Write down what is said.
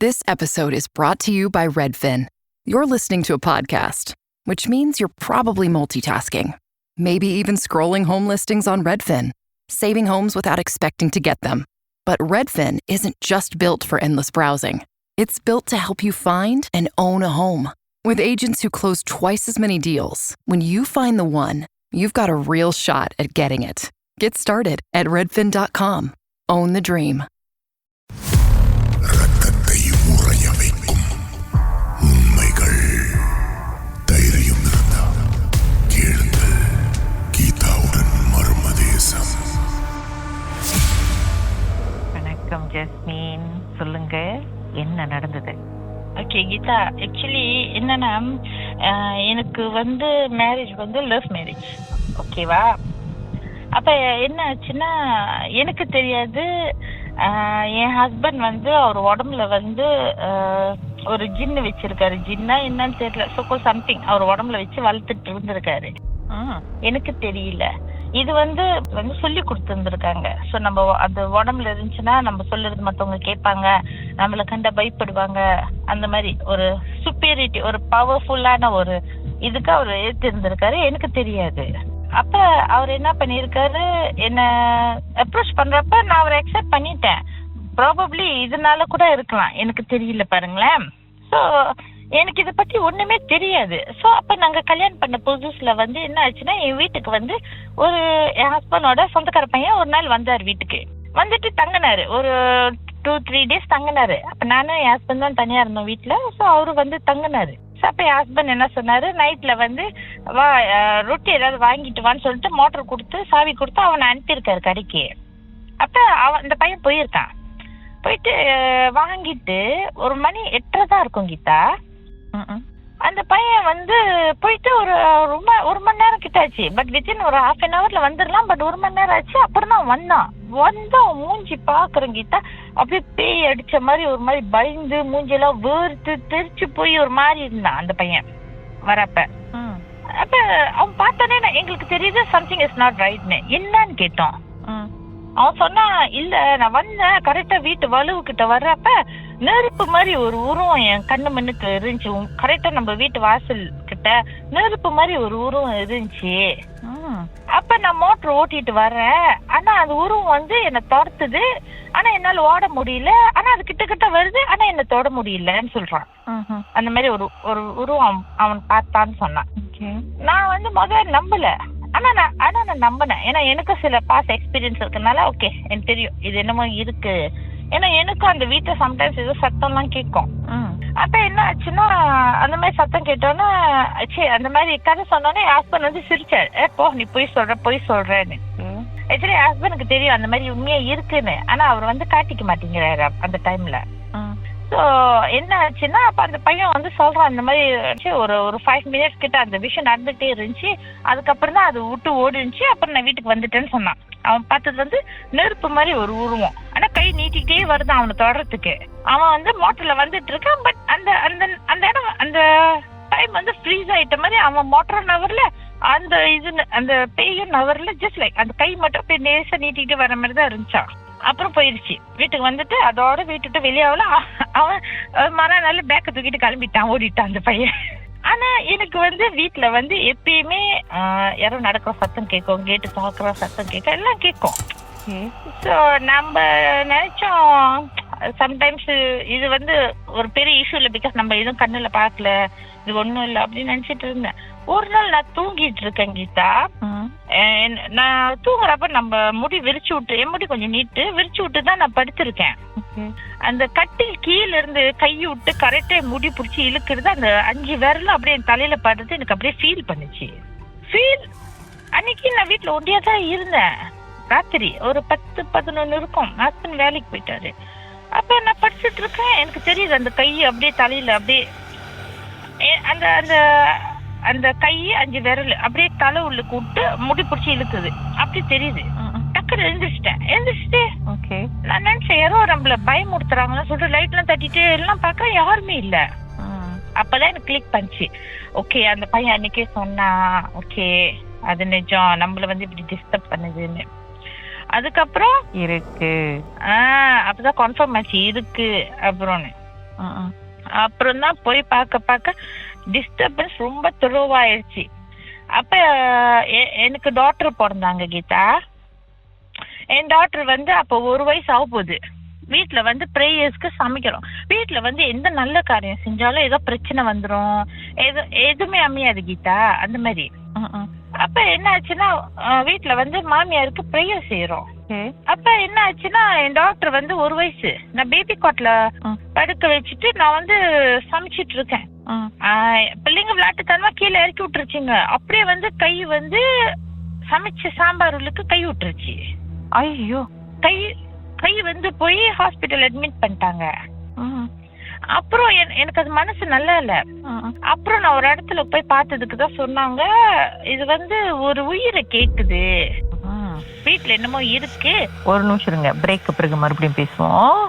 This episode is brought to you by Redfin. You're listening to a podcast, which means you're probably multitasking. Maybe even scrolling home listings on Redfin, saving homes without expecting to get them. But Redfin isn't just built for endless browsing. It's built to help you find and own a home. With agents who close twice as many deals, when you find the one, you've got a real shot at getting it. Get started at redfin.com. Own the dream. ரத்தத்தை உறைய வைக்கும் உண்மைகள் தைரியம் இருந்தால் கேளுங்கள். கீதாவுடன் மர்மதேசம். வணக்கம் Jasmine, சொல்லுங்க என்ன நடந்தது? ஓகே கீதா, ஆக்சுவலி என்னன்னா எனக்கு மேரேஜ் லவ் மேரேஜ், ஓகேவா? அப்போ என்ன ஆச்சுன்னா, எனக்கு தெரியாது, என் ஹஸ்பண்ட் அவர் உடம்புல ஒரு ஜின்னு வச்சிருக்காரு. ஜின்னா என்னன்னு தெரியல, சம்திங் அவர் உடம்புல வச்சு வளர்த்துட்டு இருந்திருக்காரு. எனக்கு தெரியல. இது சொல்லி கொடுத்துருந்துருக்காங்க. ஸோ நம்ம அது உடம்புல இருந்துச்சுன்னா நம்ம சொல்லுறது மற்றவங்க கேட்பாங்க, நம்மளை கண்ட பயப்படுவாங்க. அந்த மாதிரி ஒரு சுப்பீரிட்டி, ஒரு பவர்ஃபுல்லான ஒரு இதுக்கு அவர் ஏற்றிருந்திருக்காரு. எனக்கு தெரியாது. அப்ப அவர் என்ன பண்ணிருக்காரு, என்ன அப்ரோச் பண்றப்ப நான் அவரை அக்செப்ட் பண்ணிட்டேன். ப்ராபப்ளி இதனால கூட இருக்கலாம், எனக்கு தெரியல, பாருங்களேன். ஸோ எனக்கு இதை பத்தி ஒண்ணுமே தெரியாது. ஸோ அப்ப நாங்க கல்யாணம் பண்ண புதுசுல என்ன ஆச்சுன்னா, என் வீட்டுக்கு ஒரு என் ஹஸ்பண்டோட சொந்தக்கார பையன் ஒரு நாள் வந்தார். வீட்டுக்கு வந்துட்டு தங்கினாரு, ஒரு 2-3 days தங்கினாரு. அப்ப நானும் என் ஹஸ்பண்ட் தான் தனியா இருந்தோம் வீட்டுல. ஸோ அவரு தங்கினாரு. அப்ப என் ஹஸ்பண்ட் என்ன சொன்னாரு, நைட்ல வா ரொட்டி ஏதாவது வாங்கிட்டு வான்னு சொல்லிட்டு மோட்டர் கொடுத்து சாவி கொடுத்து அவனை அனுப்பியிருக்காரு கடைக்கு. அப்ப இந்த பையன் போயிருக்கான். போயிட்டு வாங்கிட்டு ஒரு மணி 8:30 தான் இருக்கும் கீதா. அந்த பையன் போயிட்டு ஒரு மணி நேரம் கிட்ட ஆச்சு. பட் வித்தின் ஒரு 1/2 hourல வந்துடலாம். பட் 1 மணி நேரம் ஆச்சு. அப்புறம் தான் வந்தான் மூஞ்சி பாக்குறேன் கீதா, அப்படியே பேய் அடிச்ச மாதிரி ஒரு மாதிரி பயந்து மூஞ்சியெல்லாம் வேர்த்து தெரிச்சு போய் ஒரு மாதிரி இருந்தான் அந்த பையன் வரப்ப. அப்ப அவன் பார்த்தானே எங்களுக்கு தெரியுது சம்திங் இஸ் நாட் ரைட்னு. என்னன்னு கேட்டோம். அவன் சொன்னா, இல்ல நான் வந்தேன், கரெக்டா வீட்டு வலுவு கிட்ட வர்றப்ப நெருப்பு மாதிரி ஒரு உருவம் என் கண்ணு மண்ணுக்கு இருந்துச்சு. கரெக்டா நம்ம வீட்டு வாசல் கிட்ட நெருப்பு மாதிரி ஒரு உருவம் இருந்துச்சு. அப்ப நான் மோட்டர் ஓட்டிட்டு வர்றேன். ஆனா அது உருவம் என்னை துரத்துது. ஆனா என்னால ஓட முடியல. ஆனா அது கிட்ட வருது. ஆனா என்ன தொட முடியலன்னு சொல்றான். அந்த மாதிரி ஒரு உருவம் அவன் பார்த்தான்னு சொன்னான். நான் முதல்ல நம்பல. ஆனா நான் நம்பினேன். ஏன்னா எனக்கு சில பாஸ்ட் எக்ஸ்பீரியன்ஸ் இருக்கனால ஓகே, எனக்கு தெரியும் இது என்னமோ இருக்கு. ஏன்னா எனக்கும் அந்த வீட்டை சம்டைம்ஸ் ஏதோ சத்தம்லாம் கேட்கும். அப்ப என்ன ஆச்சுன்னா, அந்த மாதிரி சத்தம் கேட்டோன்னா அந்த மாதிரி கதை சொன்னோன்னே ஹஸ்பண்ட் சிரிச்சாரு. போ நீ போய் சொல்றேன்னு. ஆக்சுவலி ஹஸ்பண்டுக்கு தெரியும் அந்த மாதிரி உண்மையா இருக்குன்னு. ஆனா அவர் காட்டிக்க மாட்டேங்கிறாரு அந்த டைம்ல. ஸோ என்ன ஆச்சுன்னா, அப்ப அந்த பையன் சொல்றான் இந்த மாதிரி ஒரு 5 minutes கிட்ட அந்த விஷயம் நடந்துகிட்டே இருந்துச்சு. அதுக்கப்புறம் தான் அது விட்டு ஓடிருந்துச்சு. அப்புறம் நான் வீட்டுக்கு வந்துட்டேன்னு சொன்னான். அவன் பார்த்தது நெருப்பு மாதிரி ஒரு உருவம். ஆனா கை நீட்டிக்கிட்டே வருதான் அவனை தொடறதுக்கு. அவன் மோட்டர்ல வந்துட்டு இருக்கான். பட் அந்த அந்த அந்த இடம் அந்த டைம் ஃப்ரீஸ் ஆயிட்ட மாதிரி அவன் மோட்டர் நவர்ல, அந்த பேயும் நவர்ல. ஜஸ்ட் லைக் அந்த கை மட்டும் அப்படியே நேசா நீட்டிக்கிட்டு வர மாதிரி தான் இருந்துச்சான். அப்புறம் போயிருச்சு. வீட்டுக்கு வந்துட்டு அதோட வீட்டுட்டு வெளியாவல. அவன் மறுநாள் பேக்க தூக்கிட்டு கிளம்பிட்டான், ஓடிட்டான் அந்த பையன். ஆனா எனக்கு வீட்டுல எப்பயுமே யாரோ நடக்கிற சத்தம் கேட்கும், கேட்டு பாக்குற சத்தம் கேட்கும், எல்லாம் கேட்கும். ஸோ நம்ம நினைச்சோம் சம்டைம்ஸ் இது ஒரு பெரிய இஷ்யூ இல்லை, பிகாஸ் நம்ம எதுவும் கண்ணுல பாக்கல, இது ஒண்ணும் இல்லை அப்படின்னு நினைச்சிட்டு இருந்தேன். ஒரு நாள் நான் தூங்கிட்டு இருக்கேன் கீதா. நான் தூங்குறப்ப நம்ம முடி விரிச்சு விட்டு, என் முடி கொஞ்சம் நீட்டு விரிச்சு விட்டு தான் நான் படுத்திருக்கேன். அந்த கட்டில் கீழ இருந்து கையை விட்டு கரெக்டா முடி பிடிச்சி இழுக்கிறது, அந்த 5 விரலும் அப்படியே என் தலையில படுறது எனக்கு அப்படியே ஃபீல் பண்ணுச்சு. அன்னைக்கு நான் வீட்டுல ஒண்டியா தான் இருந்தேன். ராத்திரி ஒரு 10-11 இருக்கும். ஹஸ்பண்ட் வேலைக்கு போயிட்டாரு. அப்ப நான் படிச்சுட்டு இருக்கேன். எனக்கு தெரியுது அந்த கை அப்படியே தலையில அப்படியே அந்த அந்த அந்த கை 5 விரல் அப்படியே தலை உள்ளுக்கு விட்டு முடி பிடிச்சி இழுக்குது. அப்படி தெரியுது. டக்குன்னு எழுந்திரிச்சிட்டு நான் நினைச்சேன் யாரோ நம்மள பயமுறுத்துறாங்கன்னு சொல்லிட்டு லைட் எல்லாம் தட்டிட்டு எல்லாம் பார்க்க யாருமே இல்ல. அப்பதான் எனக்கு கிளிக் பண்ணிச்சு. ஓகே, அந்த பையன் அன்னைக்கே சொன்னா, ஓகே அது நிஜம், நம்மள இப்படி டிஸ்டர்ப் பண்ணுதுன்னு. அதுக்கப்புறம் இருக்கு அப்பதான் கன்ஃபார்ம் ஆச்சு இருக்கு அப்புறம்னு. அப்புறம் தான் போய் பார்க்க டிஸ்டர்பன்ஸ் ரொம்ப துருவாயிருச்சு. அப்ப எனக்கு டாக்டர் பிறந்தாங்க கீதா. என் டாக்டர் வந்து அப்போ 1 வயசு ஆக போகுது. வீட்டுல வந்து ப்ரேயர்ஸ்க்கு சமைக்கிறோம். வீட்டுல வந்து எந்த நல்ல காரியம் செஞ்சாலும் ஏதோ பிரச்சனை வந்துரும், எதுவுமே அமையாது கீதா, அந்த மாதிரி. அப்ப என்ன ஆச்சுன்னா வீட்டுல வந்து மாமியாருக்கு ப்ரேயர் செய்யறோம். அப்ப என்ன ஆச்சுன்னா என் டாக்டர் வந்து 1 வயசு, நான் பேபி காட்ல படுக்க வச்சுட்டு நான் வந்து சமைச்சிட்டு இருக்கேன். பிள்ளைங்க விளையாட்டுத்தனமா கீழே இறக்கி விட்டுருச்சுங்க. அப்படியே வந்து கை வந்து சமைச்ச சாம்பாருக்கு கை விட்டுருச்சு. ஐயோ, கை வந்து போய் ஹாஸ்பிட்டல் அட்மிட் பண்ணிட்டாங்க. அப்புறம் எனக்கு அது மனசு நல்லா இல்ல. அப்புறம் நான் ஒரு இடத்துல போய் பார்த்ததுக்கு தான் சொன்னாங்க, இது வந்து ஒரு உயிரை கேக்குது, வீட்டுல என்னமோ இருக்கு. ஒரு நிமிஷம் இருங்க, பிரேக் பிறகு மறுபடியும் பேசுவோம்.